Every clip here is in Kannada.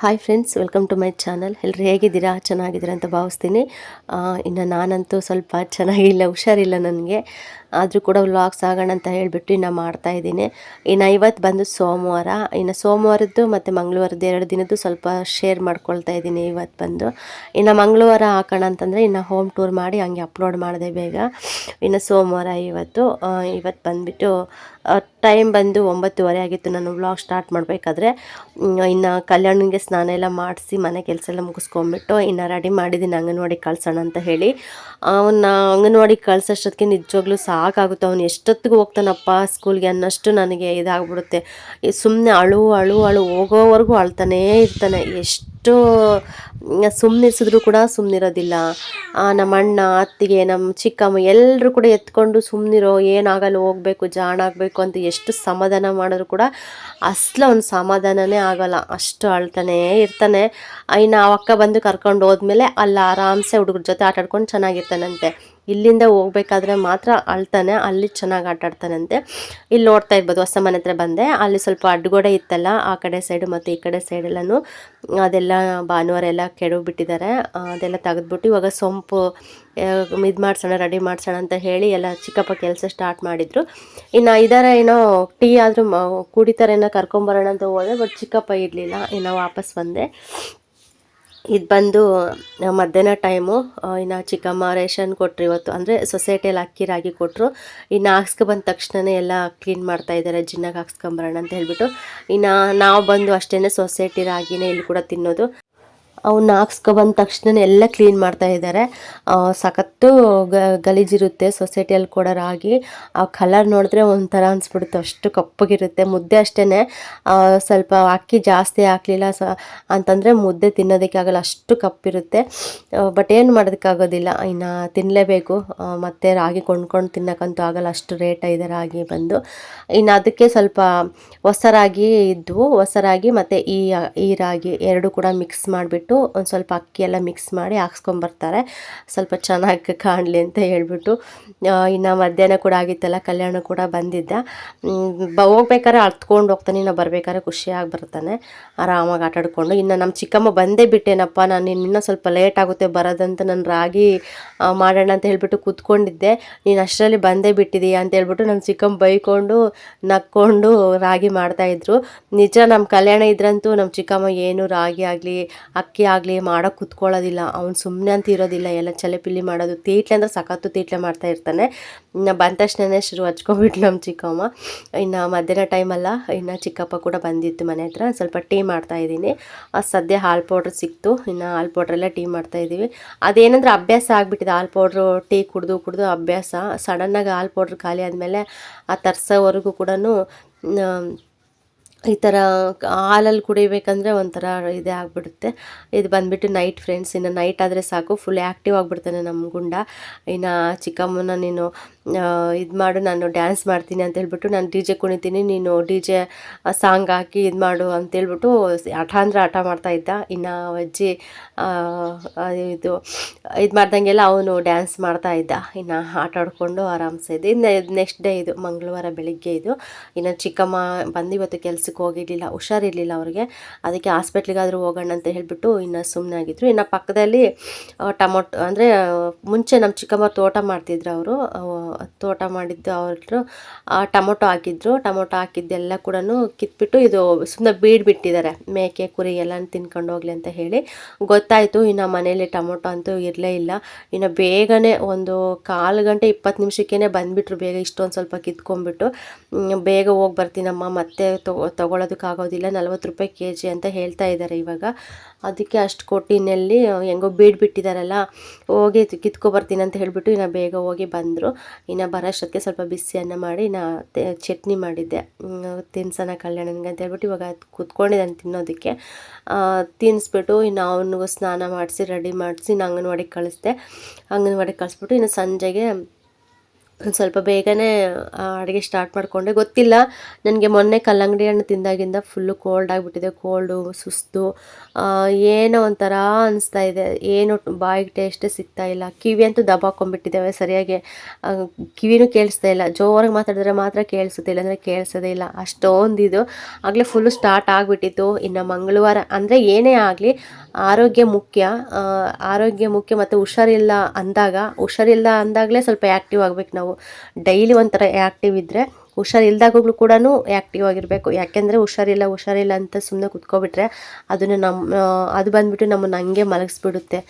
Hi friends, welcome to my channel. ಎಲ್ಲರೂ ಹೇಗಿದ್ದೀರಾ? ಚೆನ್ನಾಗಿದ್ದೀರಾ ಅಂತ ಭಾವಿಸ್ತೀನಿ. ಇನ್ನು ನಾನಂತೂ ಸ್ವಲ್ಪ ಚೆನ್ನಾಗಿಲ್ಲ, ಹುಷಾರಿಲ್ಲ ನನಗೆ. ಆದರೂ ಕೂಡ ವ್ಲಾಗ್ಸ್ ಆಗೋಣ ಅಂತ ಹೇಳಿಬಿಟ್ಟು ಇನ್ನು ಮಾಡ್ತಾಯಿದ್ದೀನಿ. ಇನ್ನು ಇವತ್ತು ಬಂದು ಸೋಮವಾರ. ಇನ್ನು ಸೋಮವಾರದ್ದು ಮತ್ತು ಮಂಗಳವಾರದ್ದು 2 ದಿನದ್ದು ಸ್ವಲ್ಪ ಶೇರ್ ಮಾಡ್ಕೊಳ್ತಾ ಇದ್ದೀನಿ. ಇವತ್ತು ಬಂದು ಇನ್ನು ಮಂಗಳವಾರ ಹಾಕೋಣ ಅಂತಂದರೆ ಇನ್ನು ಹೋಮ್ ಟೂರ್ ಮಾಡಿ ಹಂಗೆ ಅಪ್ಲೋಡ್ ಮಾಡಿದೆ ಬೇಗ. ಇನ್ನು ಸೋಮವಾರ ಇವತ್ತು ಬಂದುಬಿಟ್ಟು ಟೈಮ್ ಬಂದು 9:30 ಆಗಿತ್ತು ನಾನು ವ್ಲಾಗ್ ಸ್ಟಾರ್ಟ್ ಮಾಡಬೇಕಾದ್ರೆ. ಇನ್ನು ಕಲ್ಯಾಣಿಗೆ ಸ್ನಾನ ಎಲ್ಲ ಮಾಡಿಸಿ ಮನೆ ಕೆಲಸ ಎಲ್ಲ ಮುಗಿಸ್ಕೊಂಬಿಟ್ಟು ಇನ್ನು ರೆಡಿ ಮಾಡಿದ್ದೀನಿ ಅಂಗನವಾಡಿಗೆ ಕಳ್ಸೋಣ ಅಂತ ಹೇಳಿ. ಅವನ್ನ ಅಂಗನವಾಡಿಗೆ ಕಳ್ಸೋಷ್ಟೊತ್ತಿಗೆ ನಿಜವಾಗ್ಲೂ ಸಾಕಾಗುತ್ತೆ. ಅವ್ನು ಎಷ್ಟೊತ್ತಿಗೆ ಹೋಗ್ತಾನಪ್ಪ ಸ್ಕೂಲ್ಗೆ ಅನ್ನೋಷ್ಟು ನನಗೆ ಇದಾಗ್ಬಿಡುತ್ತೆ. ಸುಮ್ಮನೆ ಅಳು ಅಳು ಅಳು ಹೋಗೋವರೆಗೂ ಅಳ್ತಾನೇ ಇರ್ತಾನೆ. ಎಷ್ಟು ಸುಮ್ಮನಿಸಿದ್ರು ಕೂಡ ಸುಮ್ಮನಿರೋದಿಲ್ಲ. ನಮ್ಮ ಅಣ್ಣ, ಅತ್ತಿಗೆ, ನಮ್ಮ ಚಿಕ್ಕಮ್ಮ ಎಲ್ಲರೂ ಕೂಡ ಎತ್ಕೊಂಡು ಸುಮ್ಮನಿರೋ, ಏನಾಗಲ್ಲ, ಹೋಗಬೇಕು, ಜಾಣಾಗಬೇಕು ಅಂತ ಎಷ್ಟು ಸಮಾಧಾನ ಮಾಡಿದ್ರು ಕೂಡ ಅಸಲು ಅವ್ನು ಸಮಾಧಾನನೇ ಆಗೋಲ್ಲ. ಅಷ್ಟು ಅಳ್ತಾನೇ ಇರ್ತಾನೆ. ಇನ್ನು ಆ ಅಕ್ಕ ಬಂದು ಕರ್ಕೊಂಡು ಹೋದ್ಮೇಲೆ ಅಲ್ಲಿ ಆರಾಮ್ಸೆ ಹುಡುಗ್ರ ಜೊತೆ ಆಟಾಡ್ಕೊಂಡು ಚೆನ್ನಾಗಿರ್ತಾನಂತೆ. ಇಲ್ಲಿಂದ ಹೋಗ್ಬೇಕಾದ್ರೆ ಮಾತ್ರ ಅಳ್ತಾನೆ, ಅಲ್ಲಿ ಚೆನ್ನಾಗಿ ಆಟಾಡ್ತಾನಂತೆ. ಇಲ್ಲಿ ನೋಡ್ತಾ ಇರ್ಬೋದು, ಹೊಸ ಮನೆ ಹತ್ರ ಬಂದೆ. ಅಲ್ಲಿ ಸ್ವಲ್ಪ ಅಡ್ಡಗೋಡೆ ಇತ್ತಲ್ಲ, ಆ ಕಡೆ ಸೈಡು ಮತ್ತು ಈ ಕಡೆ ಸೈಡೆಲ್ಲನೂ ಅದೆಲ್ಲ ಭಾನುವಾರ ಎಲ್ಲ ಕೆಡವು ಬಿಟ್ಟಿದ್ದಾರೆ. ಅದೆಲ್ಲ ತೆಗೆದ್ಬಿಟ್ಟು ಇವಾಗ ಸೊಂಪು ಇದು ಮಾಡ್ಸೋಣ, ರೆಡಿ ಮಾಡ್ಸೋಣ ಅಂತ ಹೇಳಿ ಎಲ್ಲ ಚಿಕ್ಕಪ್ಪ ಕೆಲಸ ಸ್ಟಾರ್ಟ್ ಮಾಡಿದರು. ಇನ್ನು ಇದರ ಏನೋ ಟೀ ಆದರೂ ಕುಡಿತಾರೇನೋ ಕರ್ಕೊಂಬರೋಣ ಅಂತ ಹೋದೆ, ಬಟ್ ಚಿಕ್ಕಪ್ಪ ಇರಲಿಲ್ಲ. ಇನ್ನು ವಾಪಸ್ ಬಂದೆ. ಇದು ಬಂದು ಮಧ್ಯಾಹ್ನ ಟೈಮು. ಇನ್ನು ಚಿಕ್ಕಮ್ಮ ರೇಷನ್ ಕೊಟ್ಟರು ಇವತ್ತು, ಅಂದರೆ ಸೊಸೈಟಿಯಲ್ಲಿ ಅಕ್ಕಿ ರಾಗಿ ಕೊಟ್ಟರು. ಇನ್ನು ಹಾಕ್ಸ್ಕೊಬಂದ ತಕ್ಷಣವೇ ಎಲ್ಲ ಕ್ಲೀನ್ ಮಾಡ್ತಾಯಿದ್ದಾರೆ, ಜಿನ್ನಾಗಿ ಹಾಕ್ಸ್ಕೊಂಬರೋಣ ಅಂತ ಹೇಳ್ಬಿಟ್ಟು. ಇನ್ನು ನಾವು ಬಂದು ಅಷ್ಟೇ ಸೊಸೈಟಿ ರಾಗಿನೇ ಇಲ್ಲಿ ಕೂಡ ತಿನ್ನೋದು. ಅವನ್ನ ಹಾಕ್ಸ್ಕೊಬಂದ ತಕ್ಷಣ ಎಲ್ಲ ಕ್ಲೀನ್ ಮಾಡ್ತಾಯಿದ್ದಾರೆ. ಸಖತ್ತು ಗಲೀಜಿರುತ್ತೆ ಸೊಸೈಟಿಯಲ್ಲಿ ಕೊಡೋ ರಾಗಿ. ಆ ಕಲರ್ ನೋಡಿದ್ರೆ ಒಂಥರ ಅನಿಸ್ಬಿಡುತ್ತೆ, ಅಷ್ಟು ಕಪ್ಪಗಿರುತ್ತೆ. ಮುದ್ದೆ ಅಷ್ಟೇ, ಸ್ವಲ್ಪ ಅಕ್ಕಿ ಜಾಸ್ತಿ ಹಾಕಲಿಲ್ಲ ಅಂತಂದರೆ ಮುದ್ದೆ ತಿನ್ನೋದಕ್ಕೆ ಆಗಲ್ಲ, ಅಷ್ಟು ಕಪ್ಪಿರುತ್ತೆ. ಬಟ್ ಏನು ಮಾಡೋದಕ್ಕಾಗೋದಿಲ್ಲ, ಇನ್ನು ತಿನ್ನಲೇಬೇಕು. ಮತ್ತು ರಾಗಿ ಕೊಂಡ್ಕೊಂಡು ತಿನ್ನೋಕ್ಕಂತೂ ಆಗಲ್ಲ, ಅಷ್ಟು ರೇಟ್ ಇದೆ ರಾಗಿ ಬಂದು. ಇನ್ನು ಅದಕ್ಕೆ ಸ್ವಲ್ಪ ಹೊಸ ರಾಗಿ ಇದ್ವು, ಹೊಸ ರಾಗಿ ಮತ್ತು ಈ ರಾಗಿ ಎರಡು ಕೂಡ ಮಿಕ್ಸ್ ಮಾಡಿಬಿಟ್ಟು ಒಂದು ಸ್ವಲ್ಪ ಅಕ್ಕಿ ಎಲ್ಲ ಮಿಕ್ಸ್ ಮಾಡಿ ಹಾಕ್ಸ್ಕೊಂಬರ್ತಾರೆ, ಸ್ವಲ್ಪ ಚೆನ್ನಾಗಿ ಕಾಣಲಿ ಅಂತ ಹೇಳ್ಬಿಟ್ಟು. ಇನ್ನು ಮಧ್ಯಾಹ್ನ ಕೂಡ ಆಗಿತ್ತಲ್ಲ, ಕಲ್ಯಾಣ ಕೂಡ ಬಂದಿದ್ದ. ಹೋಗ್ಬೇಕಾದ್ರೆ ಹತ್ಕೊಂಡು ಹೋಗ್ತಾನೆ, ಇನ್ನು ಬರ್ಬೇಕಾದ್ರೆ ಖುಷಿಯಾಗಿ ಬರ್ತಾನೆ, ಆರಾಮಾಗಿ ಆಟಾಡಿಕೊಂಡು. ಇನ್ನು ನಮ್ಮ ಚಿಕ್ಕಮ್ಮ ಬಂದೇ ಬಿಟ್ಟೇನಪ್ಪ, ನಾನು ಇನ್ನೂ ಸ್ವಲ್ಪ ಲೇಟ್ ಆಗುತ್ತೆ ಬರೋದಂತ ನಾನು ರಾಗಿ ಮಾಡೋಣ ಅಂತ ಹೇಳ್ಬಿಟ್ಟು ಕೂತ್ಕೊಂಡಿದ್ದೆ. ನೀನು ಅಷ್ಟರಲ್ಲಿ ಬಂದೇ ಬಿಟ್ಟಿದೀಯ ಅಂತ ಹೇಳ್ಬಿಟ್ಟು ನಮ್ಮ ಚಿಕ್ಕಮ್ಮ ಬೈಕೊಂಡು ನಕ್ಕೊಂಡು ರಾಗಿ ಮಾಡ್ತಾಯಿದ್ರು. ನಿಜ, ನಮ್ಮ ಕಲ್ಯಾಣ ಇದ್ರಂತೂ ನಮ್ಮ ಚಿಕ್ಕಮ್ಮ ಏನು ರಾಗಿ ಆಗಲಿ ಅಕ್ಕಿ ಆಗಲಿ ಮಾಡೋಕ್ಕೆ ಕುತ್ಕೊಳ್ಳೋದಿಲ್ಲ. ಅವ್ನು ಸುಮ್ಮನೆ ಅಂತ ಇರೋದಿಲ್ಲ, ಎಲ್ಲ ಚಲೆಪಿಲ್ಲಿ ಮಾಡೋದು. ತೀಟ್ಲೆ ಅಂದರೆ ಸಖತ್ತು ತೀಟ್ಲೆ ಮಾಡ್ತಾ ಇರ್ತಾನೆ. ಇನ್ನು ಬಂದ ತಕ್ಷಣವೇ ಶುರು ಹಚ್ಕೊಂಡ್ಬಿಟ್ಲು ನಮ್ಮ ಚಿಕ್ಕಮ್ಮ. ಇನ್ನು ಮಧ್ಯಾಹ್ನ ಟೈಮಲ್ಲ, ಇನ್ನು ಚಿಕ್ಕಪ್ಪ ಕೂಡ ಬಂದಿತ್ತು ಮನೆ ಹತ್ರ. ಸ್ವಲ್ಪ ಟೀ ಮಾಡ್ತಾಯಿದ್ದೀನಿ. ಸದ್ಯ ಹಾಲು ಪೌಡ್ರ್ ಸಿಕ್ತು, ಇನ್ನು ಹಾಲು ಪೌಡ್ರಲ್ಲೇ ಟೀ ಮಾಡ್ತಾಯಿದ್ದೀವಿ. ಅದೇನಂದ್ರೆ ಅಭ್ಯಾಸ ಆಗಿಬಿಟ್ಟಿದೆ, ಹಾಲು ಪೌಡ್ರು ಟೀ ಕುಡಿದು ಅಭ್ಯಾಸ. ಸಡನ್ನಾಗಿ ಹಾಲು ಪೌಡ್ರ್ ಖಾಲಿ ಆದಮೇಲೆ ಆ ತರ್ಸೋವರೆಗೂ ಕೂಡ ಈ ಥರ ಹಾಲಲ್ಲಿ ಕುಡಿಬೇಕಂದ್ರೆ ಒಂಥರ ಇದೇ ಆಗಿಬಿಡುತ್ತೆ. ಇದು ಬಂದುಬಿಟ್ಟು ನೈಟ್ ಫ್ರೆಂಡ್ಸ್. ಇನ್ನು ನೈಟ್ ಆದರೆ ಸಾಕು, ಫುಲ್ ಆ್ಯಕ್ಟಿವ್ ಆಗಿಬಿಡ್ತಾನೆ ನಮ್ಮ ಗುಂಡ. ಇನ್ನು ಚಿಕ್ಕಮ್ಮನ ನೀನು ಇದು ಮಾಡು, ನಾನು ಡ್ಯಾನ್ಸ್ ಮಾಡ್ತೀನಿ ಅಂತ ಹೇಳ್ಬಿಟ್ಟು, ನಾನು ಡಿ ಜೆ ಕುಣಿತೀನಿ, ನೀನು ಡಿ ಜೆ ಸಾಂಗ್ ಹಾಕಿ ಇದು ಮಾಡು ಅಂತೇಳ್ಬಿಟ್ಟು ಹಠ ಅಂದರೆ ಹಠ ಮಾಡ್ತಾಯಿದ್ದ. ಇನ್ನು ಅಜ್ಜಿ ಇದು ಮಾಡ್ದಂಗೆಲ್ಲ ಅವನು ಡ್ಯಾನ್ಸ್ ಮಾಡ್ತಾಯಿದ್ದ. ಇನ್ನು ಆಟ ಆಡಿಕೊಂಡು ಆರಾಮ್ಸೆ ಇದೆ. ಇನ್ನು ನೆಕ್ಸ್ಟ್ ಡೇ ಇದು ಮಂಗಳವಾರ ಬೆಳಿಗ್ಗೆ ಇದು. ಇನ್ನು ಚಿಕ್ಕಮ್ಮ ಬಂದು ಇವತ್ತು ಕೆಲ್ಸಕ್ಕೆ ಹೋಗಿರಲಿಲ್ಲ, ಹುಷಾರಿರಲಿಲ್ಲ ಅವ್ರಿಗೆ. ಅದಕ್ಕೆ ಹಾಸ್ಪಿಟ್ಲಿಗಾದರೂ ಹೋಗೋಣ ಅಂತ ಹೇಳಿಬಿಟ್ಟು ಇನ್ನು ಸುಮ್ಮನೆ ಆಗಿದ್ರು. ಇನ್ನು ಪಕ್ಕದಲ್ಲಿ ಟೊಮೊಟೊ, ಅಂದರೆ ಮುಂಚೆ ನಮ್ಮ ಚಿಕ್ಕಮ್ಮ ತೋಟ ಮಾಡ್ತಿದ್ರು. ಅವರು ತೋಟ ಮಾಡಿದ್ದು ಅವರು ಟೊಮೊಟೊ ಹಾಕಿದ್ರು. ಟೊಮೊಟೊ ಹಾಕಿದ್ದೆಲ್ಲ ಕೂಡ ಕಿತ್ಬಿಟ್ಟು ಇದು ಸುಮ್ಮನೆ ಬಿಟ್ಟಿದ್ದಾರೆ, ಮೇಕೆ ಕುರಿ ಎಲ್ಲ ತಿನ್ಕೊಂಡು ಹೋಗ್ಲಿ ಅಂತ ಹೇಳಿ. ಗೊತ್ತಾಯಿತು. ಇನ್ನು ಮನೇಲಿ ಟೊಮೊಟೊ ಅಂತೂ ಇರಲೇ ಇಲ್ಲ. ಇನ್ನು ಬೇಗನೆ ಒಂದು 1/4 ಗಂಟೆ 20 ನಿಮಿಷಕ್ಕೇ ಬಂದುಬಿಟ್ರು ಬೇಗ. ಇಷ್ಟೊಂದು ಸ್ವಲ್ಪ ಕಿತ್ಕೊಂಡ್ಬಿಟ್ಟು, ಬೇಗ ಹೋಗಿ ಬರ್ತೀನಮ್ಮ, ಮತ್ತೆ ತೊಗೊಳೋದಕ್ಕಾಗೋದಿಲ್ಲ, 40 ರೂಪಾಯಿ kg ಅಂತ ಹೇಳ್ತಾ ಇದ್ದಾರೆ ಇವಾಗ. ಅದಕ್ಕೆ ಅಷ್ಟು ಕೊಟ್ಟಿನಲ್ಲಿ ಹೆಂಗೋ ಬಿಟ್ಟಿದ್ದಾರಲ್ಲ, ಹೋಗಿ ಕಿತ್ಕೊಬರ್ತೀನಿ ಅಂತ ಹೇಳಿಬಿಟ್ಟು ಇನ್ನು ಬೇಗ ಹೋಗಿ ಬಂದರು. ಇನ್ನು ಬರೋಷ್ಟೊತ್ತಿಗೆ ಸ್ವಲ್ಪ ಬಿಸಿ ಅನ್ನ ಮಾಡಿ ಇನ್ನು ಚಟ್ನಿ ಮಾಡಿದ್ದೆ, ತಿನ್ಸೋಣ ಕಲ್ಯಾಣನಿಗೆ ಅಂತ ಹೇಳ್ಬಿಟ್ಟು ಇವಾಗ ಕೂತ್ಕೊಂಡಿದ್ದಾನೆ ತಿನ್ನೋದಕ್ಕೆ. ತಿನ್ನಿಸ್ಬಿಟ್ಟು ಇನ್ನು ಅವನಿಗೂ ಸ್ನಾನ ಮಾಡಿಸಿ ರೆಡಿ ಮಾಡಿಸಿ ಇನ್ನು ಅಂಗನವಾಡಿಗೆ ಕಳಿಸ್ದೆ. ಅಂಗನವಾಡಿಗೆ ಕಳಿಸ್ಬಿಟ್ಟು ಇನ್ನು ಸಂಜೆಗೆ ಒಂದು ಸ್ವಲ್ಪ ಬೇಗನೆ ಅಡುಗೆ ಸ್ಟಾರ್ಟ್ ಮಾಡಿಕೊಂಡೆ. ಗೊತ್ತಿಲ್ಲ ನನಗೆ ಮೊನ್ನೆ ಕಲ್ಲಂಗಡಿ ಹಣ್ಣು ತಿಂದಾಗಿಂದ ಫುಲ್ಲು ಕೋಲ್ಡ್ ಆಗಿಬಿಟ್ಟಿದೆ. ಕೋಲ್ಡು, ಸುಸ್ತು, ಏನೋ ಒಂಥರ ಅನಿಸ್ತಾ ಇದೆ. ಏನು ಬಾಯಿಗೆ ಟೇಸ್ಟೇ ಸಿಗ್ತಾ ಇಲ್ಲ. ಕಿವಿ ಅಂತೂ ದಬಾಕೊಂಡ್ಬಿಟ್ಟಿದ್ದಾವೆ ಸರಿಯಾಗಿ. ಕಿವಿನೂ ಕೇಳಿಸ್ತಾ ಇಲ್ಲ. ಜೋರಾಗಿ ಮಾತಾಡಿದ್ರೆ ಮಾತ್ರ ಕೇಳಿಸುತ್ತೆ, ಇಲ್ಲಾಂದರೆ ಕೇಳಿಸೋದೇ ಇಲ್ಲ. ಅಷ್ಟೊಂದು ಇದು ಆಗಲೇ ಫುಲ್ಲು ಸ್ಟಾರ್ಟ್ ಆಗಿಬಿಟ್ಟಿತ್ತು. ಇನ್ನು ಮಂಗಳವಾರ ಅಂದರೆ ಏನೇ ಆಗಲಿ ಆರೋಗ್ಯ ಮುಖ್ಯ. ಆರೋಗ್ಯ ಮುಖ್ಯ. ಮತ್ತು ಹುಷಾರಿಲ್ಲ ಅಂದಾಗಲೇ ಸ್ವಲ್ಪ ಆ್ಯಕ್ಟಿವ್ ಆಗಬೇಕು ನಾವು. ಡೈಲಿ ಒಂಥರ ಆ್ಯಕ್ಟಿವ್ ಇದ್ದರೆ ಹುಷಾರಿಲ್ದಾಗಲೂ ಕೂಡ ಆ್ಯಕ್ಟಿವ್ ಆಗಿರಬೇಕು. ಯಾಕೆಂದರೆ ಹುಷಾರಿಲ್ಲ ಅಂತ ಸುಮ್ಮನೆ ಕುತ್ಕೊಬಿಟ್ರೆ ಅದು ಬಂದುಬಿಟ್ಟು ನಮ್ಮನ್ನು ಹಂಗೆ ಮಲಗಿಸ್ಬಿಡುತ್ತೆ.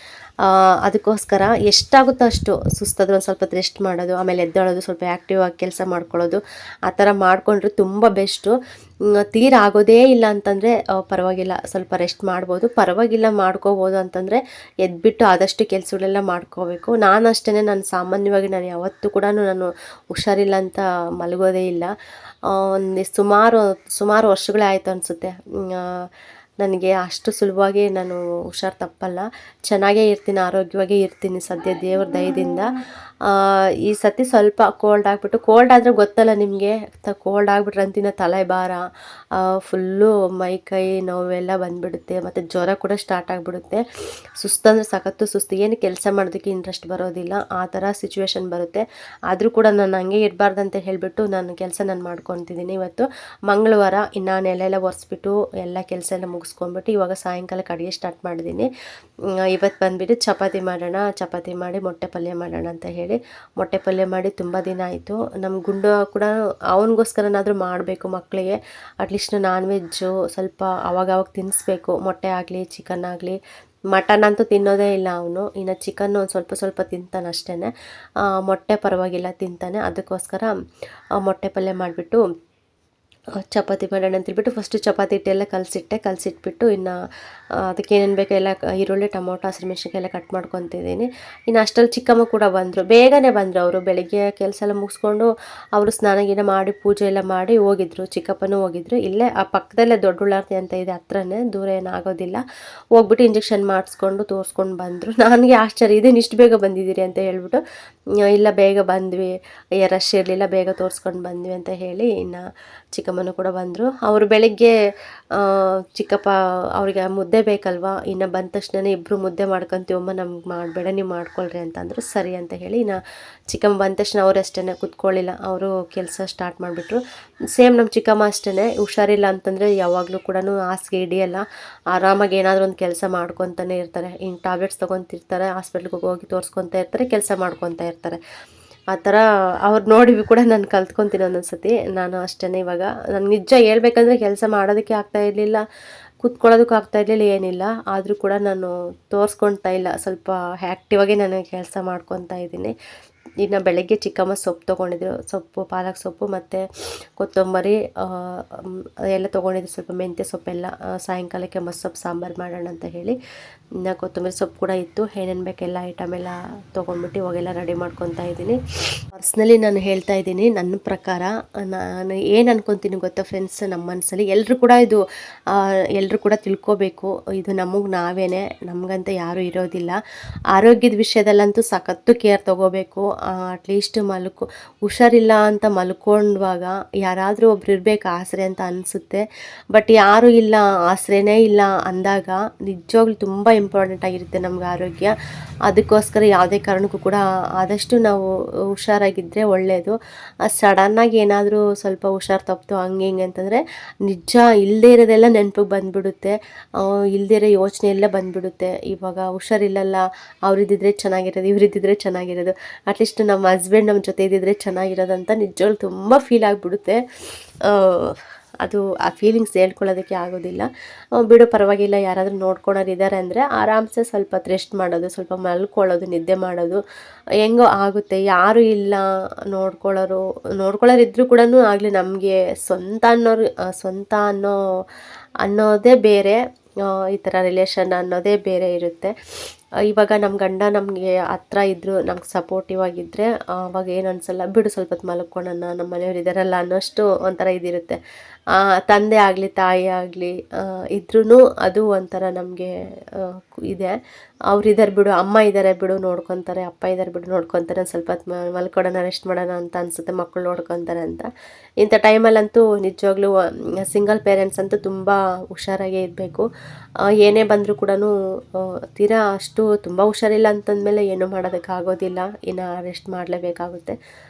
ಅದಕ್ಕೋಸ್ಕರ ಎಷ್ಟಾಗುತ್ತೋ ಅಷ್ಟು ಸುಸ್ತಾದರೂ ಒಂದು ಸ್ವಲ್ಪ ರೆಸ್ಟ್ ಮಾಡೋದು, ಆಮೇಲೆ ಎದ್ದೇಳೋದು, ಸ್ವಲ್ಪ ಆ್ಯಕ್ಟಿವ್ ಆಗಿ ಕೆಲಸ ಮಾಡ್ಕೊಳ್ಳೋದು, ಆ ಥರ ಮಾಡಿಕೊಂಡ್ರೆ ತುಂಬ ಬೆಸ್ಟು. ತೀರ ಆಗೋದೇ ಇಲ್ಲ ಅಂತಂದರೆ ಪರವಾಗಿಲ್ಲ, ಸ್ವಲ್ಪ ರೆಸ್ಟ್ ಮಾಡ್ಬೋದು. ಪರವಾಗಿಲ್ಲ ಮಾಡ್ಕೋಬೋದು ಅಂತಂದರೆ ಎದ್ಬಿಟ್ಟು ಆದಷ್ಟು ಕೆಲಸಗಳೆಲ್ಲ ಮಾಡ್ಕೋಬೇಕು. ನಾನು ಸಾಮಾನ್ಯವಾಗಿ ಯಾವತ್ತೂ ಕೂಡ ನಾನು ಹುಷಾರಿಲ್ಲ ಅಂತ ಮಲಗೋದೇ ಇಲ್ಲ. ಒಂದು ಸುಮಾರು ವರ್ಷಗಳೇ ಆಯಿತು ಅನಿಸುತ್ತೆ. ನನಗೆ ಅಷ್ಟು ಸುಲಭವಾಗಿ ನಾನು ಹುಷಾರು ತಪ್ಪಲ್ಲ. ಚೆನ್ನಾಗೇ ಇರ್ತೀನಿ, ಆರೋಗ್ಯವಾಗೇ ಇರ್ತೀನಿ ಸದ್ಯ ದೇವ್ರ ದಯದಿಂದ. ಈ ಸತಿ ಸ್ವಲ್ಪ ಕೋಲ್ಡ್ ಆದರೆ ಗೊತ್ತಲ್ಲ ನಿಮಗೆ, ಕೋಲ್ಡ್ ಆಗಿಬಿಟ್ರೆ ಅಂತಿನ ತಲೆ ಭಾರ, ಫುಲ್ಲು ಮೈ ಕೈ ನೋವೆಲ್ಲ ಬಂದುಬಿಡುತ್ತೆ. ಮತ್ತು ಜ್ವರ ಕೂಡ ಸ್ಟಾರ್ಟ್ ಆಗಿಬಿಡುತ್ತೆ. ಸುಸ್ತಂದರೆ ಸಖತ್ತು ಸುಸ್ತು, ಏನು ಕೆಲಸ ಮಾಡೋದಕ್ಕೆ ಇಂಟ್ರೆಸ್ಟ್ ಬರೋದಿಲ್ಲ, ಆ ಥರ ಸಿಚುವೇಶನ್ ಬರುತ್ತೆ. ಆದರೂ ಕೂಡ ನಾನು ಹಂಗೆ ಇರಬಾರ್ದಂತ ಹೇಳಿಬಿಟ್ಟು ನಾನು ಮಾಡ್ಕೊತಿದ್ದೀನಿ. ಇವತ್ತು ಮಂಗಳವಾರ, ಇನ್ನು ನೆಲೆಲ್ಲ ಒರೆಸ್ಬಿಟ್ಟು ಎಲ್ಲ ಕೆಲಸ ಎಲ್ಲ ಮುಗಿಸ್ಕೊಂಡ್ಬಿಟ್ಟು ಇವಾಗ ಸಾಯಂಕಾಲಕ್ಕೆ ಅಡುಗೆ ಸ್ಟಾರ್ಟ್ ಮಾಡಿದ್ದೀನಿ. ಇವತ್ತು ಬಂದುಬಿಟ್ಟು ಚಪಾತಿ ಮಾಡಿ ಮೊಟ್ಟೆ ಪಲ್ಯ ಮಾಡೋಣ ಅಂತ ಹೇಳಿ ಮೊಟ್ಟೆ ಪಲ್ಯ ಮಾಡಿ ತುಂಬ ದಿನ ಆಯಿತು. ನಮ್ಮ ಗುಂಡು ಕೂಡ ಅವನಿಗೋಸ್ಕರನಾದರೂ ಮಾಡಬೇಕು ಮಕ್ಕಳಿಗೆ. ಅಟ್ಲೀಸ್ಟ್ ನಾನ್ ವೆಜ್ಜು ಸ್ವಲ್ಪ ಅವಾಗವಾಗ ತಿನ್ನಿಸ್ಬೇಕು. ಮೊಟ್ಟೆ ಆಗಲಿ, ಚಿಕನ್ ಆಗಲಿ. ಮಟನ್ ಅಂತೂ ತಿನ್ನೋದೇ ಇಲ್ಲ ಅವನು. ಇನ್ನು ಚಿಕನ್ನು ಒಂದು ಸ್ವಲ್ಪ ತಿಂತಾನೆ ಅಷ್ಟೇ. ಮೊಟ್ಟೆ ಪರವಾಗಿಲ್ಲ ತಿಂತಾನೆ. ಅದಕ್ಕೋಸ್ಕರ ಮೊಟ್ಟೆ ಪಲ್ಯ ಮಾಡಿಬಿಟ್ಟು ಚಪಾತಿ ಮಾಡೋಣ ಅಂತೇಳ್ಬಿಟ್ಟು ಫಸ್ಟು ಚಪಾತಿ ಹಿಟ್ಟೆಲ್ಲ ಕಲಸಿಟ್ಬಿಟ್ಟು ಇನ್ನು ಅದಕ್ಕೆ ಏನೇನು ಬೇಕೋ ಎಲ್ಲ ಈರುಳ್ಳಿ, ಟೊಮೊಟೊ, ಹಸಿಮೆಣ್ಸಿನ್ಕಾಯಿ ಎಲ್ಲ ಕಟ್ ಮಾಡ್ಕೊತಿದ್ದೀನಿ. ಇನ್ನು ಅಷ್ಟರಲ್ಲಿ ಚಿಕ್ಕಮ್ಮ ಕೂಡ ಬೇಗನೆ ಬಂದರು. ಅವರು ಬೆಳಗ್ಗೆ ಕೆಲಸ ಎಲ್ಲ ಮುಗಿಸ್ಕೊಂಡು ಅವರು ಸ್ನಾನ ಮಾಡಿ ಪೂಜೆ ಎಲ್ಲ ಮಾಡಿ ಹೋಗಿದ್ರು. ಚಿಕ್ಕಪ್ಪನೂ ಹೋಗಿದ್ರು. ಇಲ್ಲೇ ಆ ಪಕ್ಕದಲ್ಲೇ ದೊಡ್ಡಬಳ್ಳಾರ್ತಿ ಅಂತ ಇದೆ, ಹತ್ರನೇ, ದೂರ ಏನಾಗೋದಿಲ್ಲ. ಹೋಗ್ಬಿಟ್ಟು ಇಂಜೆಕ್ಷನ್ ಮಾಡಿಸ್ಕೊಂಡು ತೋರಿಸ್ಕೊಂಡು ಬಂದರು. ನನಗೆ ಆಶ್ಚರ್ಯ, ಇದೇನು ಇಷ್ಟು ಬೇಗ ಬಂದಿದ್ದೀರಿ ಅಂತ ಹೇಳ್ಬಿಟ್ಟು, ಇಲ್ಲ ಬೇಗ ಬಂದ್ವಿ, ರಶ್ ಇರಲಿಲ್ಲ, ಬೇಗ ತೋರಿಸ್ಕೊಂಡು ಬಂದ್ವಿ ಅಂತ ಹೇಳಿ ಇನ್ನು ಚಿಕ್ಕಮ್ಮನೂ ಕೂಡ ಬಂದರು. ಅವರು ಬೆಳಗ್ಗೆ ಚಿಕ್ಕಪ್ಪ ಅವರಿಗೆ ಮುದ್ದೆ ಬೇಕಲ್ವಾ, ಇನ್ನು ಬಂದ ತಕ್ಷಣ ಇಬ್ಬರು ಮುದ್ದೆ ಮಾಡ್ಕೊತೀವಮ್ಮ, ನಮ್ಗೆ ಮಾಡಬೇಡ, ನೀವು ಮಾಡ್ಕೊಳ್ರಿ ಅಂತಂದರು. ಸರಿ ಅಂತ ಹೇಳಿ ಇನ್ನು ಚಿಕ್ಕಮ್ಮ ಬಂದ ತಕ್ಷಣ ಅವರು ಅಷ್ಟೇ ಕೂತ್ಕೊಳ್ಳಿಲ್ಲ, ಅವರು ಕೆಲಸ ಸ್ಟಾರ್ಟ್ ಮಾಡಿಬಿಟ್ರು. ಸೇಮ್ ನಮ್ಮ ಚಿಕ್ಕಮ್ಮ ಅಷ್ಟೇ, ಹುಷಾರಿಲ್ಲ ಅಂತಂದರೆ ಯಾವಾಗಲೂ ಕೂಡ ಹಾಸಿಗೆ ಹಿಡಿಯಲ್ಲ, ಆರಾಮಾಗಿ ಏನಾದರೂ ಒಂದು ಕೆಲಸ ಮಾಡ್ಕೊತಾನೆ ಇರ್ತಾರೆ. ಇನ್ನು ಟ್ಯಾಬ್ಲೆಟ್ಸ್ ತೊಗೊತಿರ್ತಾರೆ, ಹಾಸ್ಪಿಟ್ಲಿಗೆ ಹೋಗಿ ತೋರಿಸ್ಕೊತಾ ಇರ್ತಾರೆ, ಕೆಲಸ ಮಾಡ್ಕೊತಾ ಇರ್ತಾರೆ. ಆ ಥರ ಅವ್ರು ನೋಡಿ ಕೂಡ ನಾನು ಕಲ್ತ್ಕೊತೀನಿ ಒಂದೊಂದ್ಸತಿ. ನಾನು ಅಷ್ಟೇ. ಇವಾಗ ನಾನು ನಿಜ ಹೇಳ್ಬೇಕಂದ್ರೆ ಕೆಲಸ ಮಾಡೋದಕ್ಕೆ ಆಗ್ತಾಯಿರಲಿಲ್ಲ, ಕೂತ್ಕೊಳ್ಳೋದಕ್ಕೂ ಆಗ್ತಾಯಿರಲಿಲ್ಲ, ಏನಿಲ್ಲ. ಆದರೂ ಕೂಡ ನಾನು ತೋರಿಸ್ಕೊಳ್ತಾ ಇಲ್ಲ, ಸ್ವಲ್ಪ ಆ್ಯಕ್ಟಿವಾಗೆ ನಾನು ಕೆಲಸ ಮಾಡ್ಕೊತಾ ಇದ್ದೀನಿ. ಇನ್ನು ಬೆಳಗ್ಗೆ ಚಿಕ್ಕಮ್ಮ ಸೊಪ್ಪು ತೊಗೊಂಡಿದ್ರು, ಪಾಲಕ್ ಸೊಪ್ಪು ಮತ್ತು ಕೊತ್ತಂಬರಿ ಎಲ್ಲ ತೊಗೊಂಡಿದ್ರು, ಸ್ವಲ್ಪ ಮೆಂತ್ಯ ಸೊಪ್ಪೆಲ್ಲ. ಸಾಯಂಕಾಲಕ್ಕೆ ಮಸ್ಸೊಪ್ಪು ಸಾಂಬಾರು ಮಾಡೋಣ ಅಂತ ಹೇಳಿ ಇನ್ನು ಕೊತ್ತಂಬರಿ ಸೊಪ್ಪು ಕೂಡ ಇತ್ತು. ಏನೇನು ಬೇಕೆಲ್ಲ ಐಟಮ್ ಎಲ್ಲ ತೊಗೊಂಡ್ಬಿಟ್ಟು ಇವಾಗೆಲ್ಲ ರೆಡಿ ಮಾಡ್ಕೊತಾ ಇದ್ದೀನಿ. ಪರ್ಸ್ನಲಿ ನಾನು ಹೇಳ್ತಾ ಇದ್ದೀನಿ, ನನ್ನ ಪ್ರಕಾರ ನಾನು ಏನು ಅನ್ಕೊತೀನಿ ಗೊತ್ತಾ ಫ್ರೆಂಡ್ಸ್, ನಮ್ಮ ಮನಸ್ಸಲ್ಲಿ ಎಲ್ಲರೂ ಕೂಡ ತಿಳ್ಕೊಬೇಕು, ಇದು ನಾವೇನೆ, ನಮಗಂತ ಯಾರೂ ಇರೋದಿಲ್ಲ. ಆರೋಗ್ಯದ ವಿಷಯದಲ್ಲಂತೂ ಸಖತ್ತು ಕೇರ್ ತೊಗೋಬೇಕು. ಅಟ್ಲೀಸ್ಟ್ ಹುಷಾರಿಲ್ಲ ಅಂತ ಮಲ್ಕೊಂಡಾಗ ಯಾರಾದರೂ ಒಬ್ರು ಇರಬೇಕು ಆಸರೆ ಅಂತ ಅನಿಸುತ್ತೆ. ಬಟ್ ಯಾರೂ ಇಲ್ಲ, ಆಸರೆನೇ ಇಲ್ಲ ಅಂದಾಗ ನಿಜವಾಗ್ಲೂ ತುಂಬ ಇಂಪಾರ್ಟೆಂಟ್ ಆಗಿರುತ್ತೆ ನಮ್ಗೆ ಆರೋಗ್ಯ. ಅದಕ್ಕೋಸ್ಕರ ಯಾವುದೇ ಕಾರಣಕ್ಕೂ ಕೂಡ ಆದಷ್ಟು ನಾವು ಹುಷಾರಾಗಿದ್ದರೆ ಒಳ್ಳೆಯದು. ಸಡನ್ನಾಗಿ ಏನಾದರೂ ಸ್ವಲ್ಪ ಹುಷಾರು ತಪ್ಪಿತು ಹಂಗೆ ಹಿಂಗೆ ಅಂತಂದರೆ ನಿಜ ಇಲ್ಲದೇ ಇರೋದೆಲ್ಲ ನೆನಪಿಗೆ ಬಂದುಬಿಡುತ್ತೆ, ಇಲ್ಲದೇ ಇರೋ ಯೋಚನೆ ಎಲ್ಲ ಬಂದುಬಿಡುತ್ತೆ. ಇವಾಗ ಹುಷಾರಿಲ್ಲಲ್ಲ, ಅವರಿದ್ದಿದ್ರೆ ಚೆನ್ನಾಗಿರೋದು, ಇವರಿದ್ದಿದ್ರೆ ಚೆನ್ನಾಗಿರೋದು, ಅಟ್ಲೀಸ್ಟ್ ನಮ್ಮ ಹಸ್ಬೆಂಡ್ ನಮ್ಮ ಜೊತೆ ಇದ್ದಿದ್ರೆ ಚೆನ್ನಾಗಿರೋದಂತ ನಿಜವಾಗ್ಲೂ ತುಂಬ ಫೀಲ್ ಆಗಿಬಿಡುತ್ತೆ. ಅದು ಆ ಫೀಲಿಂಗ್ಸ್ ಹೇಳ್ಕೊಳ್ಳೋದಕ್ಕೆ ಆಗೋದಿಲ್ಲ. ಬಿಡು ಪರವಾಗಿಲ್ಲ, ಯಾರಾದರೂ ನೋಡ್ಕೊಳೋರು ಇದ್ದಾರೆ ಅಂದರೆ ಆರಾಮ್ಸೆ ಸ್ವಲ್ಪ ರೆಸ್ಟ್ ಮಾಡೋದು, ಸ್ವಲ್ಪ ಮಲ್ಕೊಳ್ಳೋದು, ನಿದ್ದೆ ಮಾಡೋದು ಹೆಂಗೋ ಆಗುತ್ತೆ. ಯಾರೂ ಇಲ್ಲ ನೋಡ್ಕೊಳ್ಳೋರು ಇದ್ದರೂ ಕೂಡ ಆಗಲಿ, ನಮಗೆ ಸ್ವಂತ ಅನ್ನೋದೇ ಬೇರೆ, ಈ ಥರ ರಿಲೇಷನ್ ಅನ್ನೋದೇ ಬೇರೆ ಇರುತ್ತೆ. ಇವಾಗ ನಮ್ಮ ಗಂಡ ನಮಗೆ ಹತ್ರ ಇದ್ದರು, ನಮ್ಗೆ ಸಪೋರ್ಟಿವ್ ಆಗಿದ್ದರೆ ಅವಾಗ ಏನು ಅನಿಸಲ್ಲ, ಬಿಡು ಸ್ವಲ್ಪ ಹೊತ್ತು ಮಲ್ಕೊಳ್ಳೋಣ, ನಮ್ಮ ಮನೆಯವ್ರು ಇದ್ದಾರಲ್ಲ ಅನ್ನೋಷ್ಟು ಒಂಥರ ಇದಿರುತ್ತೆ. ತಂದೆ ಆಗಲಿ ತಾಯಿ ಆಗಲಿ ಇದ್ರೂ ಅದು ಒಂಥರ ನಮಗೆ ಇದೆ. ಅವ್ರಿದ್ದಾರೆ ಬಿಡು, ಅಮ್ಮ ಇದ್ದಾರೆ ಬಿಡು ನೋಡ್ಕೊತಾರೆ, ಅಪ್ಪ ಇದ್ದಾರೆ ಬಿಡು ನೋಡ್ಕೊತಾರೆ, ಒಂದು ಸ್ವಲ್ಪ ಹೊತ್ತು ಮಲ್ಕೊಡೋಣ ರೆಸ್ಟ್ ಮಾಡೋಣ ಅಂತ ಅನಿಸುತ್ತೆ, ಮಕ್ಕಳು ನೋಡ್ಕೊತಾರೆ ಅಂತ. ಇಂಥ ಟೈಮಲ್ಲಂತೂ ನಿಜವಾಗ್ಲೂ ಸಿಂಗಲ್ ಪೇರೆಂಟ್ಸ್ ಅಂತೂ ತುಂಬ ಹುಷಾರಾಗೇ ಇರಬೇಕು. ಏನೇ ಬಂದರೂ ಕೂಡ ತೀರಾ ಅಷ್ಟು ತುಂಬ ಹುಷಾರಿಲ್ಲ ಅಂತಂದಮೇಲೆ ಏನೂ ಮಾಡೋದಕ್ಕಾಗೋದಿಲ್ಲ, ಇನ್ನು ರೆಸ್ಟ್ ಮಾಡಲೇಬೇಕಾಗುತ್ತೆ.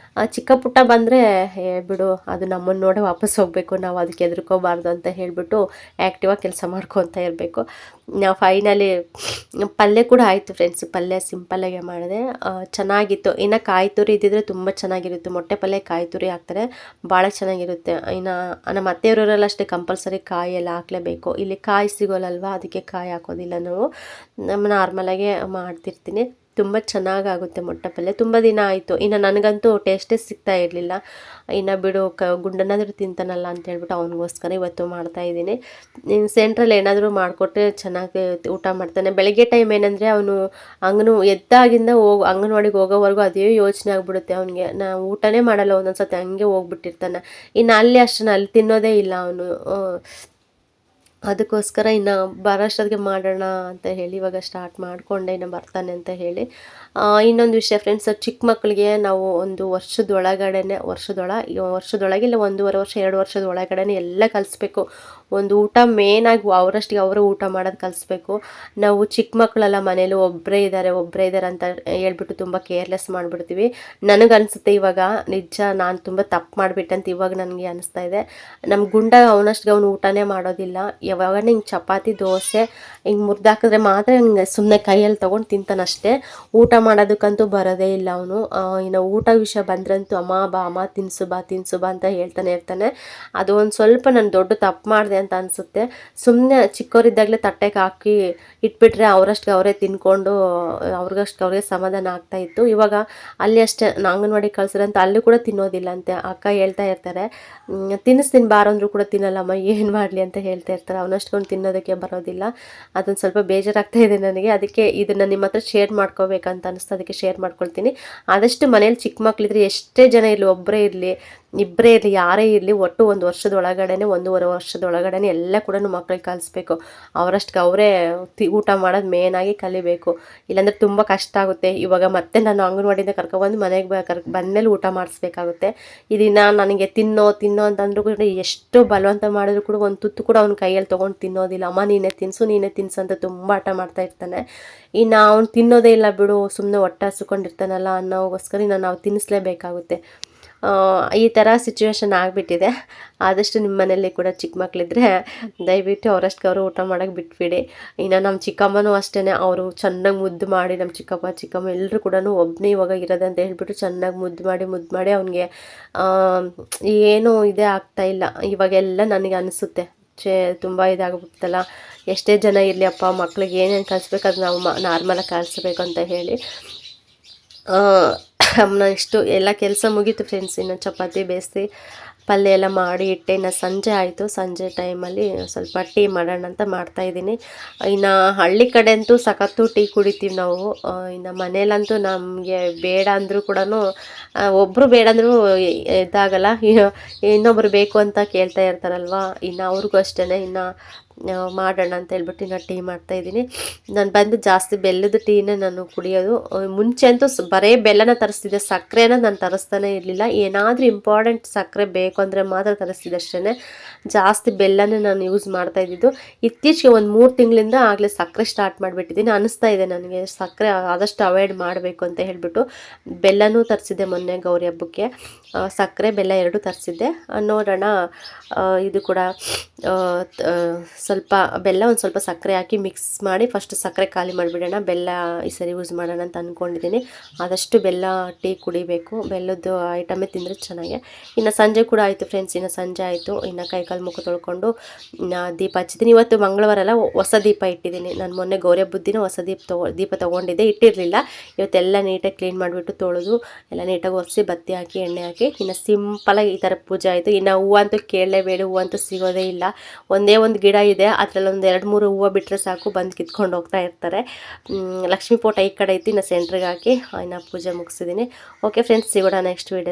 ಚಿಕ್ಕ ಪುಟ್ಟ ಬಂದರೆ ಬಿಡು, ಅದು ನಮ್ಮನ್ನು ನೋಡೇ ವಾಪಸ್ ಹೋಗಬೇಕು, ನಾವು ಅದಕ್ಕೆ ಹೆದರ್ಕೋಬಾರ್ದು ಅಂತ ಹೇಳಿಬಿಟ್ಟು ಆ್ಯಕ್ಟಿವಾಗಿ ಕೆಲಸ ಮಾಡ್ಕೊತ ಇರಬೇಕು. ನಾವು ಫೈನಲಿ ಪಲ್ಯ ಕೂಡ ಆಯಿತು ಫ್ರೆಂಡ್ಸ್. ಪಲ್ಯ ಸಿಂಪಲ್ಲಾಗೆ ಮಾಡಿದೆ, ಚೆನ್ನಾಗಿತ್ತು. ಇನ್ನು ಕಾಯಿ ತುರಿ ಇದ್ದಿದ್ರೆ ತುಂಬ ಚೆನ್ನಾಗಿರುತ್ತೆ. ಮೊಟ್ಟೆ ಪಲ್ಯ ಕಾಯಿ ತುರಿ ಹಾಕ್ತಾರೆ, ಭಾಳ ಚೆನ್ನಾಗಿರುತ್ತೆ. ಇನ್ನು ನಮ್ಮ ಅತ್ತೆಯವರೆಲ್ಲ ಅಷ್ಟೇ ಕಂಪಲ್ಸರಿ ಕಾಯಿ ಎಲ್ಲ ಹಾಕಲೇಬೇಕು. ಇಲ್ಲಿ ಕಾಯಿ ಸಿಗೋಲ್ಲಲ್ವ, ಅದಕ್ಕೆ ಕಾಯಿ ಹಾಕೋದಿಲ್ಲ ನಾವು. ನಮ್ಮ ನಾರ್ಮಲಾಗೆ ಮಾಡ್ತಿರ್ತೀನಿ. ತುಂಬ ಚೆನ್ನಾಗಾಗುತ್ತೆ ಮೊಟ್ಟೆ ಪಲ್ಯ. ತುಂಬ ದಿನ ಆಯಿತು, ಇನ್ನು ನನಗಂತೂ ಟೇಸ್ಟೇ ಸಿಗ್ತಾ ಇರಲಿಲ್ಲ. ಇನ್ನು ಬಿಡು ಗುಂಡನಾದರೂ ತಿಂತಾನಲ್ಲ ಅಂತ ಹೇಳ್ಬಿಟ್ಟು ಅವನಿಗೋಸ್ಕರ ಇವತ್ತು ಮಾಡ್ತಾಯಿದ್ದೀನಿ. ಇನ್ನು ಸೆಂಟ್ರಲ್ಲಿ ಏನಾದರೂ ಮಾಡಿಕೊಟ್ರೆ ಚೆನ್ನಾಗಿ ಊಟ ಮಾಡ್ತಾನೆ. ಬೆಳಗ್ಗೆ ಟೈಮ್ ಏನಂದರೆ ಅವನು ಎದ್ದಾಗಿಂದ ಅಂಗನವಾಡಿಗೆ ಹೋಗೋವರೆಗೂ ಅದೇ ಯೋಚನೆ ಆಗಿಬಿಡುತ್ತೆ ಅವನಿಗೆ. ಊಟನೇ ಮಾಡಲ್ಲ ಒಂದೊಂದು ಸತಿ, ಹಂಗೆ ಹೋಗ್ಬಿಟ್ಟಿರ್ತಾನೆ. ಇನ್ನು ಅಲ್ಲಿ ಅಷ್ಟೇ, ಅಲ್ಲಿ ತಿನ್ನೋದೇ ಇಲ್ಲ ಅವನು. ಅದಕ್ಕೋಸ್ಕರ ಇನ್ನು ಬರೋಷ್ಟೊತ್ತಿಗೆ ಮಾಡೋಣ ಅಂತ ಹೇಳಿ ಇವಾಗ ಸ್ಟಾರ್ಟ್ ಮಾಡಿಕೊಂಡೆ, ಇನ್ನು ಬರ್ತಾನೆ ಅಂತ ಹೇಳಿ. ಇನ್ನೊಂದು ವಿಷಯ ಫ್ರೆಂಡ್ಸ್, ಚಿಕ್ಕ ಮಕ್ಕಳಿಗೆ ನಾವು ಒಂದು ವರ್ಷದೊಳಗೆ ಇಲ್ಲ 1.5 ವರ್ಷ 2 ವರ್ಷದ ಒಳಗಡೆ ಎಲ್ಲ ಕಲಿಸ್ಬೇಕು. ಒಂದು ಊಟ ಮೇನಾಗಿ ಅವರಷ್ಟಿಗೆ ಅವರು ಊಟ ಮಾಡೋದು ಕಲಿಸ್ಬೇಕು. ನಾವು ಚಿಕ್ಕ ಮಕ್ಕಳೆಲ್ಲ ಮನೇಲಿ ಒಬ್ಬರೇ ಇದ್ದಾರೆ ಅಂತ ಹೇಳ್ಬಿಟ್ಟು ತುಂಬ ಕೇರ್ಲೆಸ್ ಮಾಡಿಬಿಡ್ತೀವಿ. ನನಗನ್ಸುತ್ತೆ ಇವಾಗ ನಿಜ ನಾನು ತುಂಬ ತಪ್ಪು ಮಾಡಿಬಿಟ್ಟೆ ಅಂತ ಇವಾಗ ನನಗೆ ಅನಿಸ್ತಾ ಇದೆ. ನಮ್ಮ ಗುಂಡ ಅವನಷ್ಟಿಗೆ ಅವನು ಊಟನೇ ಮಾಡೋದಿಲ್ಲ. ಯಾವಾಗ ಹಿಂಗೆ ಚಪಾತಿ ದೋಸೆ ಹಿಂಗೆ ಮುರಿದಾಕಿದ್ರೆ ಮಾತ್ರ ಹಿಂಗೆ ಸುಮ್ಮನೆ ಕೈಯಲ್ಲಿ ತೊಗೊಂಡು ತಿಂತಾನಷ್ಟೇ. ಊಟ ಮಾಡೋದಕ್ಕಂತೂ ಬರೋದೇ ಇಲ್ಲ ಅವನು. ಇನ್ನು ಊಟ ವಿಷಯ ಬಂದ್ರಂತೂ ಅಮ್ಮ ತಿನ್ಸು ಬಾ ಅಂತ ಹೇಳ್ತಾನೆ ಇರ್ತಾನೆ. ಅದು ಒಂದು ಸ್ವಲ್ಪ ನಾನು ದೊಡ್ಡ ತಪ್ಪು ಮಾಡಿದೆ ಅಂತ ಅನಿಸುತ್ತೆ. ಸುಮ್ಮನೆ ಚಿಕ್ಕವರಿದ್ದಾಗಲೇ ತಟ್ಟೆಗೆ ಹಾಕಿ ಇಟ್ಬಿಟ್ರೆ ಅವರಷ್ಟಿಗೆ ಅವರೇ ತಿನ್ಕೊಂಡು ಅವ್ರಿಗೆ ಸಮಾಧಾನ ಆಗ್ತಾಯಿತ್ತು. ಇವಾಗ ಅಲ್ಲಿ ಅಷ್ಟೇ, ಅಂಗನವಾಡಿ ಕಳ್ಸಿರಂತ ಅಲ್ಲೂ ಕೂಡ ತಿನ್ನೋದಿಲ್ಲ ಅಂತೆ. ಅಕ್ಕ ಹೇಳ್ತಾ ಇರ್ತಾರೆ, ತಿನ್ನಿಸ್ತೀನಿ ಬಾರಂದ್ರೂ ಕೂಡ ತಿನ್ನಲ್ಲಮ್ಮ, ಏನು ಮಾಡಲಿ ಅಂತ ಹೇಳ್ತಾ ಇರ್ತಾರೆ. ಅವನಷ್ಟೊಂದು ತಿನ್ನೋದಕ್ಕೆ ಬರೋದಿಲ್ಲ. ಅದೊಂದು ಸ್ವಲ್ಪ ಬೇಜಾರಾಗ್ತಾ ಇದೆ ನನಗೆ. ಅದಕ್ಕೆ ಇದನ್ನು ನಿಮ್ಮ ಹತ್ರ ಶೇರ್ ಮಾಡ್ಕೋಬೇಕಂತ ಅನಿಸ್ತು, ಅದಕ್ಕೆ ಶೇರ್ ಮಾಡ್ಕೊಳ್ತೀನಿ. ಆದಷ್ಟು ಮನೇಲಿ ಚಿಕ್ಕ ಮಕ್ಕಳಿದ್ರೆ ಎಷ್ಟೇ ಜನ ಇರಲಿ, ಒಬ್ಬರೇ ಇರಲಿ ಇಬ್ಬರೇ ಇರಲಿ ಯಾರೇ ಇರಲಿ, ಒಟ್ಟು 1 ವರ್ಷದ ಒಳಗಡೆ 1.5 ವರ್ಷದ ಒಳಗಡೆ ಎಲ್ಲ ಕೂಡ ಮಕ್ಕಳಿಗೆ ಕಲಿಸ್ಬೇಕು. ಅವರಷ್ಟಕ್ಕೆ ಅವರೇ ಊಟ ಮಾಡೋದು ಮೇನಾಗಿ ಕಲಿಬೇಕು. ಇಲ್ಲಾಂದರೆ ತುಂಬ ಕಷ್ಟ ಆಗುತ್ತೆ. ಇವಾಗ ಮತ್ತೆ ನಾನು ಅಂಗನವಾಡಿಯಿಂದ ಕರ್ಕೊಬಂದು ಮನೆಗೆ ಬಂದಮೇಲೆ ಊಟ ಮಾಡಿಸ್ಬೇಕಾಗುತ್ತೆ. ಇದನ್ನು ನನಗೆ ತಿನ್ನೋ ಅಂತಂದ್ರೂ ಕೂಡ ಎಷ್ಟು ಬಲವಂತ ಮಾಡಿದ್ರು ಕೂಡ ಒಂದು ತುತ್ತು ಕೂಡ ಅವ್ನ ಕೈಯಲ್ಲಿ ತೊಗೊಂಡು ತಿನ್ನೋದಿಲ್ಲ. ಅಮ್ಮ ನೀನೇ ತಿನ್ಸು ಅಂತ ತುಂಬ ಆಟ ಮಾಡ್ತಾ ಇರ್ತಾನೆ. ಇನ್ನು ಅವ್ನು ತಿನ್ನೋದೇ ಇಲ್ಲ ಬಿಡು, ಸುಮ್ಮನೆ ಹೊಟ್ಟೆ ಹಸ್ಕೊಂಡಿರ್ತಾನಲ್ಲ ಅನ್ನೋಗೋಸ್ಕರ ನಾವು ತಿನ್ನಿಸ್ಲೇಬೇಕಾಗುತ್ತೆ. ಈ ಥರ ಸಿಚುವೇಶನ್ ಆಗಿಬಿಟ್ಟಿದೆ. ಆದಷ್ಟು ನಿಮ್ಮ ಮನೇಲಿ ಕೂಡ ಚಿಕ್ಕ ಮಕ್ಕಳಿದ್ರೆ ದಯವಿಟ್ಟು ಅವರಷ್ಟಕ್ಕೆ ಅವರು ಊಟ ಮಾಡೋಕ್ಕೆ ಬಿಟ್ಬಿಡಿ. ಇನ್ನು ನಮ್ಮ ಚಿಕ್ಕಮ್ಮನೂ ಅಷ್ಟೇ, ಅವರು ಚೆನ್ನಾಗಿ ಮುದ್ದು ಮಾಡಿ, ನಮ್ಮ ಚಿಕ್ಕಮ್ಮ ಎಲ್ಲರೂ ಕೂಡ ಒಬ್ಬನೇ ಇವಾಗ ಇರೋದಂತ ಹೇಳ್ಬಿಟ್ಟು ಚೆನ್ನಾಗಿ ಮುದ್ದು ಮಾಡಿ ಅವನಿಗೆ ಏನೂ ಇದೇ ಆಗ್ತಾಯಿಲ್ಲ. ಇವಾಗೆಲ್ಲ ನನಗೆ ಅನಿಸುತ್ತೆ ತುಂಬ ಇದಾಗ್ಬಿಡ್ತಲ್ಲ, ಎಷ್ಟೇ ಜನ ಇರಲಿ ಅಪ್ಪ, ಮಕ್ಳಿಗೆ ಏನೇನು ಕಲಿಸ್ಬೇಕು ಅದು ನಾವು ನಾರ್ಮಲಾಗಿ ಕಲಿಸ್ಬೇಕು ಅಂತ ಹೇಳಿ ಇಷ್ಟು ಎಲ್ಲ ಕೆಲಸ ಮುಗೀತು ಫ್ರೆಂಡ್ಸ್. ಇನ್ನು ಚಪಾತಿ ಬೇಯಿಸಿ ಪಲ್ಯ ಎಲ್ಲ ಮಾಡಿ ಇಟ್ಟೆ. ಇನ್ನು ಸಂಜೆ ಆಯಿತು. ಸಂಜೆ ಟೈಮಲ್ಲಿ ಸ್ವಲ್ಪ ಟೀ ಮಾಡೋಣ ಅಂತ ಮಾಡ್ತಾಯಿದ್ದೀನಿ. ಇನ್ನು ಹಳ್ಳಿ ಕಡೆ ಅಂತೂ ಸಖತ್ತು ಟೀ ಕುಡಿತೀವಿ ನಾವು. ಇನ್ನು ಮನೇಲಂತೂ ನಮಗೆ ಬೇಡ ಅಂದರೂ ಕೂಡ ಒಬ್ಬರು ಬೇಡ ಅಂದರೂ ಇದಾಗಲ್ಲ, ಇನ್ನೊಬ್ಬರು ಬೇಕು ಅಂತ ಕೇಳ್ತಾ ಇರ್ತಾರಲ್ವ. ಇನ್ನು ಅವ್ರಿಗೂ ಅಷ್ಟೇ ಇನ್ನು ಮಾಡೋಣ ಅಂತ ಹೇಳ್ಬಿಟ್ಟು ಇನ್ನು ಟೀ ಮಾಡ್ತಾಯಿದ್ದೀನಿ. ನಾನು ಬಂದು ಜಾಸ್ತಿ ಬೆಲ್ಲದ ಟೀನೇ ನಾನು ಕುಡಿಯೋದು. ಮುಂಚೆ ಅಂತೂ ಬರೀ ಬೆಲ್ಲನ ತರಿಸ್ತಿದ್ದೆ, ಸಕ್ಕರೆನ ನಾನು ತರಿಸ್ತಾನೆ ಇರಲಿಲ್ಲ. ಏನಾದರೂ ಇಂಪಾರ್ಟೆಂಟ್ ಸಕ್ಕರೆ ಬೇಕು ಅಂದರೆ ಮಾತ್ರ ತರಿಸ್ತಿದ್ದೆ ಅಷ್ಟೇ. ಜಾಸ್ತಿ ಬೆಲ್ಲನೇ ನಾನು ಯೂಸ್ ಮಾಡ್ತಾಯಿದ್ದಿದ್ದು. ಇತ್ತೀಚೆಗೆ ಒಂದು 3 ತಿಂಗಳಿಂದ ಆಗಲೇ ಸಕ್ಕರೆ ಸ್ಟಾರ್ಟ್ ಮಾಡಿಬಿಟ್ಟಿದ್ದೀನಿ. ಅನ್ನಿಸ್ತಾ ಇದೆ ನನಗೆ ಸಕ್ಕರೆ ಆದಷ್ಟು ಅವಾಯ್ಡ್ ಮಾಡಬೇಕು ಅಂತ ಹೇಳಿಬಿಟ್ಟು. ಬೆಲ್ಲನೂ ತರಿಸಿದ್ದೆ ಮೊನ್ನೆ ಗೌರಿ ಹಬ್ಬಕ್ಕೆ. ಸಕ್ಕರೆ ಬೆಲ್ಲ 2 ತರಿಸಿದ್ದೆ. ನೋಡೋಣ, ಇದು ಕೂಡ ಸ್ವಲ್ಪ ಬೆಲ್ಲ ಒಂದು ಸ್ವಲ್ಪ ಸಕ್ಕರೆ ಹಾಕಿ ಮಿಕ್ಸ್ ಮಾಡಿ ಫಸ್ಟ್ ಸಕ್ಕರೆ ಖಾಲಿ ಮಾಡಿಬಿಡೋಣ, ಬೆಲ್ಲ ಈ ಸರಿ ಯೂಸ್ ಮಾಡೋಣ ಅಂತ ಅಂದ್ಕೊಂಡಿದ್ದೀನಿ. ಆದಷ್ಟು ಬೆಲ್ಲ ಟೀ ಕುಡಿಬೇಕು, ಬೆಲ್ಲದ್ದು ಐಟಮೇ ತಿಂದರೆ ಚೆನ್ನಾಗೆ. ಇನ್ನು ಸಂಜೆ ಕೂಡ ಆಯಿತು ಫ್ರೆಂಡ್ಸ್. ಇನ್ನು ಸಂಜೆ ಆಯಿತು. ಇನ್ನು ಕೈಕಾಲು ಮುಖ ತೊಳ್ಕೊಂಡು ದೀಪ ಹಚ್ಚಿದ್ದೀನಿ. ಇವತ್ತು ಮಂಗಳವಾರ ಅಲ್ಲ, ಹೊಸ ದೀಪ ಇಟ್ಟಿದ್ದೀನಿ. ನಾನು ಮೊನ್ನೆ ಗೌರಿ ಹಬ್ಬದ ಹೊಸ ದೀಪ ತೊಗೊಂಡಿದ್ದೆ, ಇಟ್ಟಿರಲಿಲ್ಲ. ಇವತ್ತೆಲ್ಲ ನೀಟಾಗಿ ಕ್ಲೀನ್ ಮಾಡಿಬಿಟ್ಟು ತೊಳೆದು ಎಲ್ಲ ನೀಟಾಗಿ ಒರೆಸಿ ಬತ್ತಿ ಹಾಕಿ ಎಣ್ಣೆ ಹಾಕಿ ಇನ್ನು ಸಿಂಪಲಾಗಿ ಈ ಥರ ಪೂಜೆ ಆಯಿತು. ಇನ್ನು ಹೂವು ಅಂತೂ ಕೇಳಲೇಬೇಡ, ಹೂವು ಅಂತೂ ಸಿಗೋದೇ ಇಲ್ಲ. ಒಂದೇ ಒಂದು ಗಿಡ ಇದೆ, ಅದರಲ್ಲಿ ಒಂದು 2-3 ಹೂವು ಬಿಟ್ಟರೆ ಸಾಕು, ಬಂದು ಕಿತ್ಕೊಂಡು ಹೋಗ್ತಾ ಇರ್ತಾರೆ. ಲಕ್ಷ್ಮೀ ಫೋಟೋ ಈ ಕಡೆ ಐತಿ, ಇನ್ನು ಸೆಂಟ್ರಿಗೆ ಹಾಕಿ ಇನ್ನು ಪೂಜೆ ಮುಗಿಸಿದ್ದೀನಿ. ಓಕೆ ಫ್ರೆಂಡ್ಸ್, ಸಿಗೋಣ ನೆಕ್ಸ್ಟ್ ವೀಡಿಯೋ.